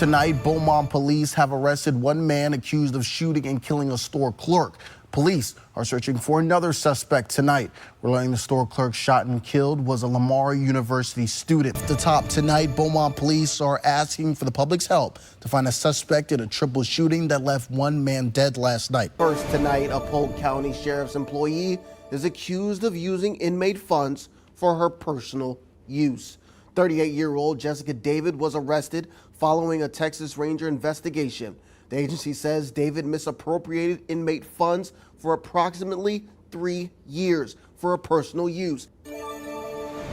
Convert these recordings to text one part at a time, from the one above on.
tonight, Beaumont police have arrested one man accused of shooting and killing a store clerk. Police are searching for another suspect tonight. We're learning the store clerk shot and killed was a Lamar University student. At the top tonight, Beaumont police are asking for the public's help to find a suspect in a triple shooting that left one man dead last night. First tonight, a Polk County Sheriff's employee is accused of using inmate funds for her personal use. 38-year-old Jessica David was arrested following a Texas Ranger investigation. The agency says David misappropriated inmate funds for approximately 3 years for her personal use.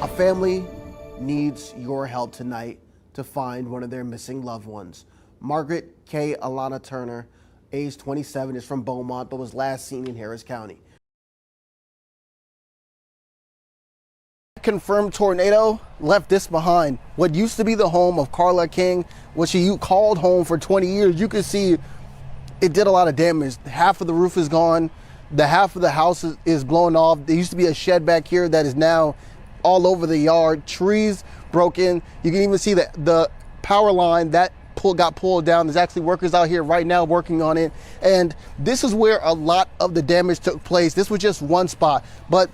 A family needs your help tonight to find one of their missing loved ones. Margaret K. Alana Turner, age 27, is from Beaumont but was last seen in Harris County. Confirmed tornado left this behind. What used to be the home of Carla King, what she called home for 20 years, you can see it did a lot of damage. Half of the roof is gone. The half of the house is blown off. There used to be a shed back here that is now all over the yard. Trees broken. You can even see that the power line that got pulled down. There's actually workers out here right now working on it. And this is where a lot of the damage took place. This was just one spot, but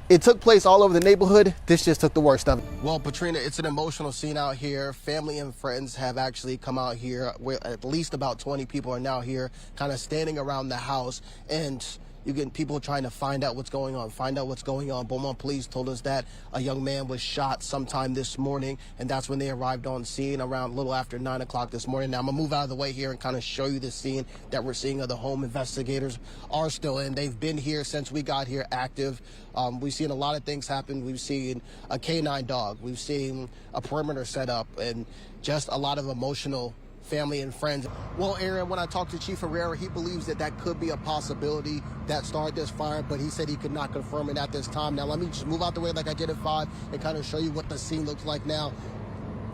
it took place all over the neighborhood. This just took the worst of it. Well, Patrina, it's an emotional scene out here. Family and friends have actually come out here. At least about 20 people are now here, kind of standing around the house. And you get people trying to find out what's going on, Beaumont police told us that a young man was shot sometime this morning, and that's when they arrived on scene around a little after 9 o'clock this morning. Now, I'm gonna move out of the way here and kind of show you the scene that we're seeing of the home. Investigators are still in. They've been here since we got here active. We've seen a lot of things happen. We've seen a canine dog. We've seen a perimeter set up and just a lot of emotional family and friends. Well, Aaron, when I talked to Chief Herrera, he believes that that could be a possibility that started this fire, but he said he could not confirm it at this time. Now, let me just move out the way like I did at 5 and kind of show you what the scene looks like now.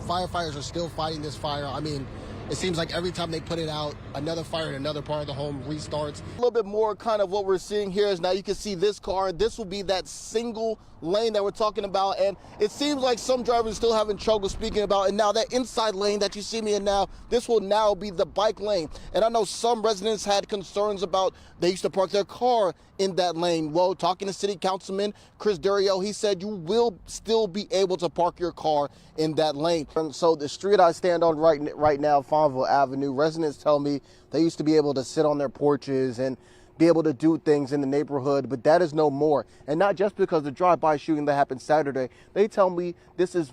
Firefighters are still fighting this fire. I mean, it seems like every time they put it out, another fire in another part of the home restarts. A little bit more kind of what we're seeing here is now you can see this car. This will be that single lane that we're talking about, and it seems like some drivers are still having trouble speaking about. And now that inside lane that you see me in now, this will now be the bike lane. And I know some residents had concerns about they used to park their car in that lane. Well, talking to City Councilman Chris Durio, he said you will still be able to park your car in that lane. And so the street I stand on right now, Farmville Avenue, residents tell me they used to be able to sit on their porches and be able to do things in the neighborhood, but that is no more. And not just because the drive-by shooting that happened Saturday, they tell me this has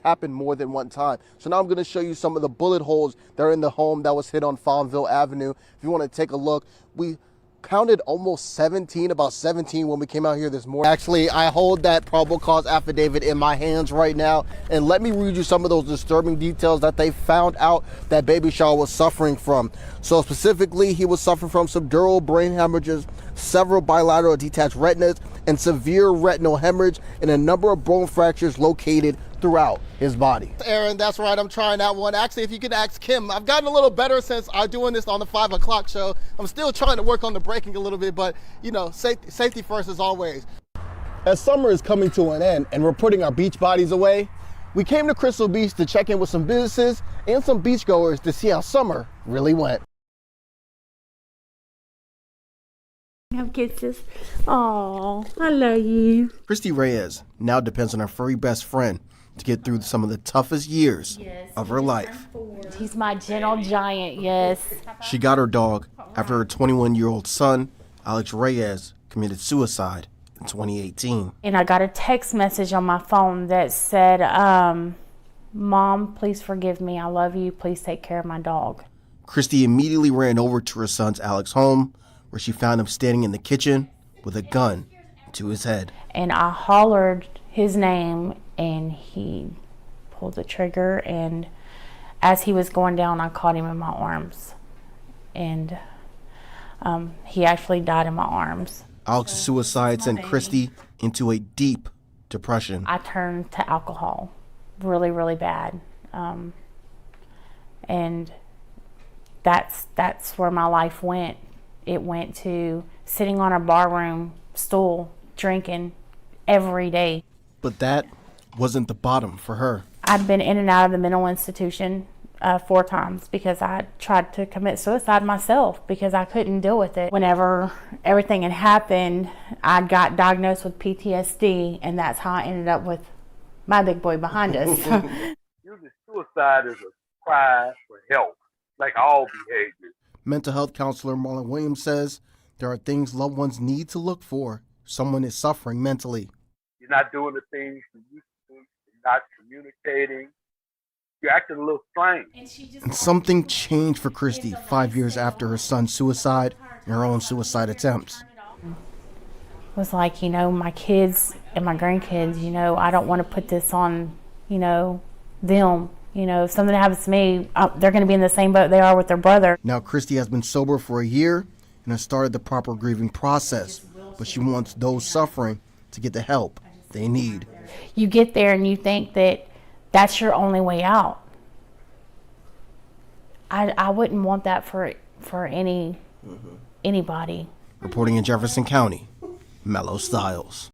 happened more than one time. So now I'm going to show you some of the bullet holes that are in the home that was hit on Farmville Avenue. If you want to take a look, we counted almost 17, about 17 when we came out here this morning. Actually, I hold that probable cause affidavit in my hands right now, and let me read you some of those disturbing details that they found out that Baby Shaw was suffering from. So specifically, he was suffering from subdural brain hemorrhages, several bilateral detached retinas, and severe retinal hemorrhage, and a number of bone fractures located throughout his body. Aaron, that's right, I'm trying that one. Actually, if you could ask Kim, I've gotten a little better since I'm doing this on the 5 o'clock show. I'm still trying to work on the braking a little bit, but you know, safety first as always. As summer is coming to an end and we're putting our beach bodies away, we came to Crystal Beach to check in with some businesses and some beachgoers to see how summer really went. Have kisses. Oh, I love you. Christy Reyes now depends on her furry best friend to get through some of the toughest years of her life. He's my gentle giant, yes. She got her dog after her 21-year-old son, Alex Reyes, committed suicide in 2018. And I got a text message on my phone that said, Mom, please forgive me. I love you. Please take care of my dog. Christy immediately ran over to her son's Alex home, where she found him standing in the kitchen with a gun to his head. And I hollered his name, and he pulled the trigger, and as he was going down, I caught him in my arms, and he actually died in my arms. Alex's suicide sent Christy into a deep depression. I turned to alcohol really, really bad, and that's where my life went. It went to sitting on a barroom stool, drinking every day. But that wasn't the bottom for her. I'd been in and out of the mental institution 4 times because I tried to commit suicide myself because I couldn't deal with it. Whenever everything had happened, I got diagnosed with PTSD, and that's how I ended up with my big boy behind us. Usually suicide is a cry for help, like all behaviors. Mental health counselor Marlon Williams says there are things loved ones need to look for. Someone is suffering mentally. You're not doing the things you used to do. You're not communicating. You're acting a little strange. And something changed for Christy 5 years after her son's suicide and her own suicide attempts. It was like, my kids and my grandkids, I don't want to put this on, them. If something happens to me, they're going to be in the same boat they are with their brother. Now Christy has been sober for a year and has started the proper grieving process, but she wants those suffering to get the help they need. You get there and you think that that's your only way out. I wouldn't want that for anybody. Reporting in Jefferson County, Mellow Styles.